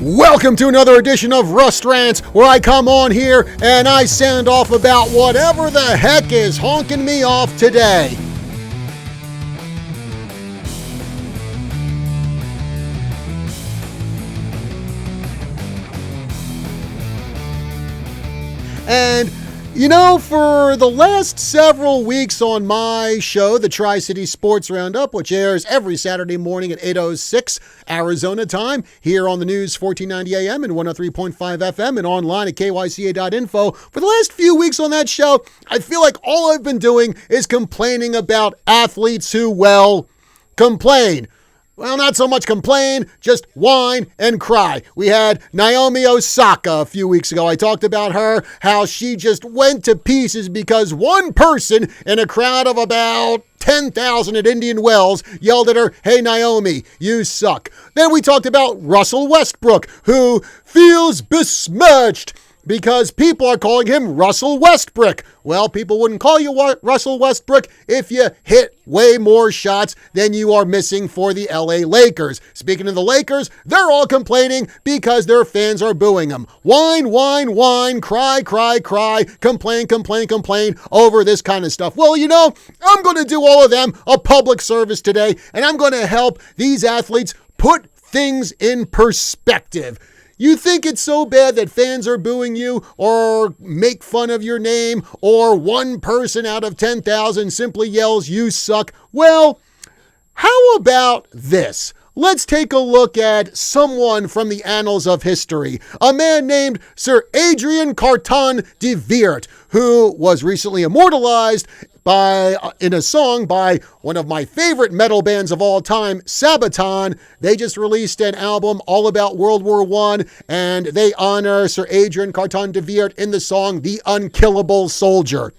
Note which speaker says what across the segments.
Speaker 1: Welcome to another edition of Rust Rants, where I come on here and I sound off about whatever the heck is honking me off today. And you know, for the last several weeks on my show, the TriCity Sports Roundup, which airs every Saturday morning at 8:06 Arizona time, here on the News 1490 AM and 103.5 FM and online at KYCA.info. For the last few weeks on that show, I feel like all I've been doing is complaining about athletes who, well, complain. Well, not so much complain, just whine and cry. We had Naomi Osaka a few weeks ago. I talked about her, how she just went to pieces because one person in a crowd of about 10,000 at Indian Wells yelled at her, "Hey, Naomi, you suck." Then we talked about Russell Westbrook, who feels besmirched because people are calling him Russell Westbrook. Well, people wouldn't call you Russell Westbrook if you hit way more shots than you are missing for the LA Lakers. Speaking of the Lakers, they're all complaining because their fans are booing them. Whine, whine, whine, cry, cry, cry, complain, complain, complain over this kind of stuff. Well, you know, I'm going to do all of them a public service today, and I'm going to help these athletes put things in perspective. You think it's so bad that fans are booing you or make fun of your name or one person out of 10,000 simply yells, "You suck"? Well, how about this? Let's take a look at someone from the annals of history, a man named Sir Adrian Carton de Weert, who was recently immortalized in a song by one of my favorite metal bands of all time, Sabaton. They just released an album all about World War I, and they honor Sir Adrian Carton de Weert in the song The Unkillable Soldier.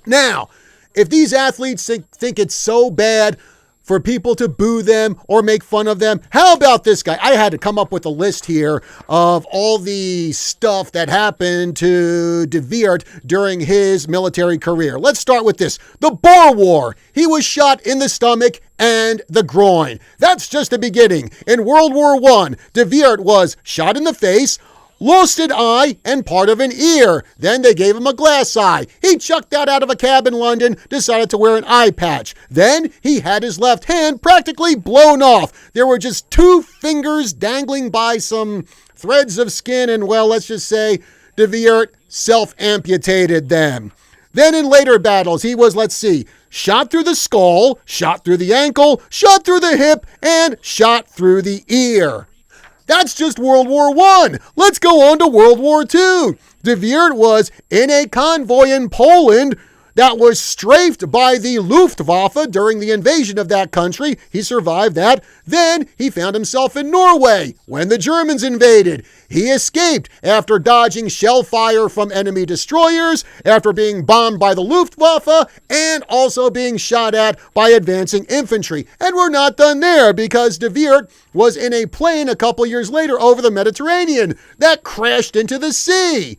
Speaker 1: Now, if these athletes think it's so bad for people to boo them or make fun of them, how about this guy? I had to come up with a list here of all the stuff that happened to de Weert during his military career. Let's start with this. The Boer War. He was shot in the stomach and the groin. That's just the beginning. In World War I, de Weert was shot in the face, lost an eye and part of an ear. Then they gave him a glass eye. He chucked that out of a cab in London, decided to wear an eye patch. Then he had his left hand practically blown off. There were just two fingers dangling by some threads of skin, and well, let's just say de Weert self-amputated them. Then in later battles, he was, shot through the skull, shot through the ankle, shot through the hip, and shot through the ear. That's just World War I. Let's go on to World War II. De Weert was in a convoy in Poland that was strafed by the Luftwaffe during the invasion of that country. He survived that. Then he found himself in Norway when the Germans invaded. He escaped after dodging shell fire from enemy destroyers, after being bombed by the Luftwaffe, and also being shot at by advancing infantry. And we're not done there, because de Weert was in a plane a couple years later over the Mediterranean that crashed into the sea.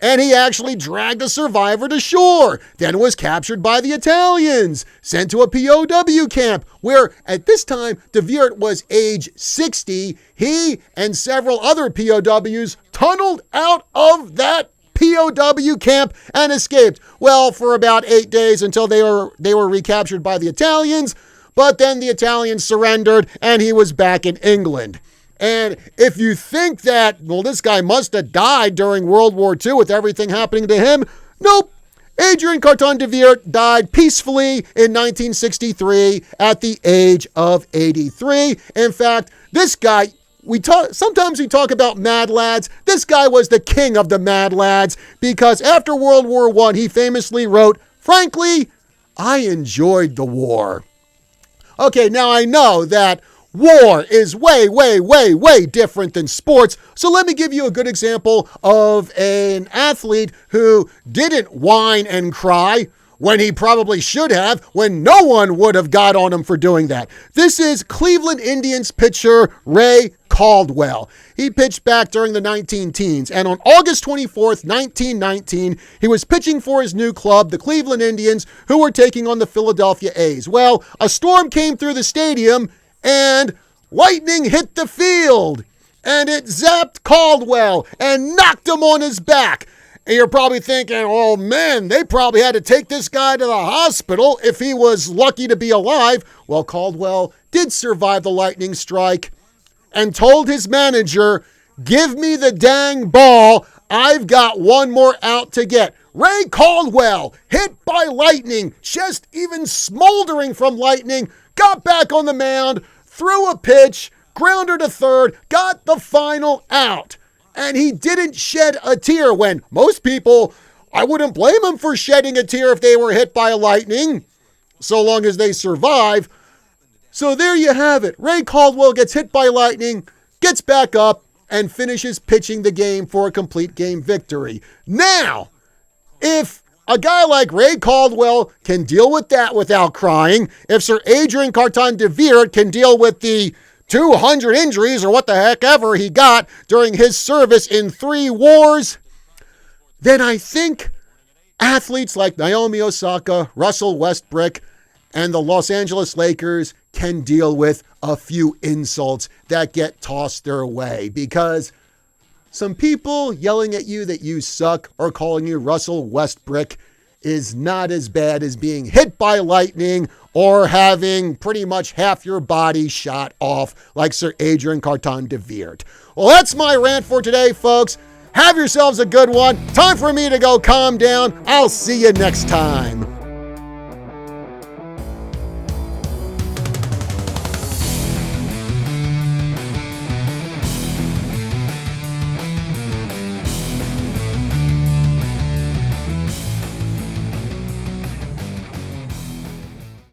Speaker 1: And he actually dragged a survivor to shore, then was captured by the Italians, sent to a POW camp, where at this time, de Weert was age 60. He and several other POWs tunneled out of that POW camp and escaped. Well, for about 8 days until they were recaptured by the Italians, but then the Italians surrendered and he was back in England. And if you think that, well, this guy must have died during World War II with everything happening to him, nope. Adrian Carton de Weert died peacefully in 1963 at the age of 83. In fact, this guy, sometimes we talk about mad lads. This guy was the king of the mad lads because after World War I, he famously wrote, "Frankly, I enjoyed the war." Okay, now I know that war is way, way, way, way different than sports. So let me give you a good example of an athlete who didn't whine and cry when he probably should have, when no one would have got on him for doing that. This is Cleveland Indians pitcher Ray Caldwell. He pitched back during the 19-teens, and on August 24th, 1919, he was pitching for his new club, the Cleveland Indians, who were taking on the Philadelphia A's. Well, a storm came through the stadium, and lightning hit the field. and it zapped Caldwell and knocked him on his back. And you're probably thinking, oh man, they probably had to take this guy to the hospital if he was lucky to be alive. Well, Caldwell did survive the lightning strike and told his manager, give me the dang ball. I've got one more out to get. Ray Caldwell, hit by lightning, chest even smoldering from lightning, got back on the mound, threw a pitch, grounder to third, got the final out. And he didn't shed a tear when most people, I wouldn't blame him for shedding a tear if they were hit by lightning, so long as they survive. So there you have it. Ray Caldwell gets hit by lightning, gets back up, and finishes pitching the game for a complete game victory. Now, if a guy like Ray Caldwell can deal with that without crying, if Sir Adrian Carton de Weert can deal with the 200 injuries or what the heck ever he got during his service in 3 wars, then I think athletes like Naomi Osaka, Russell Westbrook, and the Los Angeles Lakers can deal with a few insults that get tossed their way, because some people yelling at you that you suck or calling you Russell Westbrook is not as bad as being hit by lightning or having pretty much half your body shot off like Sir Adrian Carton de Weert. Well, that's my rant for today, folks. Have yourselves a good one. Time for me to go calm down. I'll see you next time.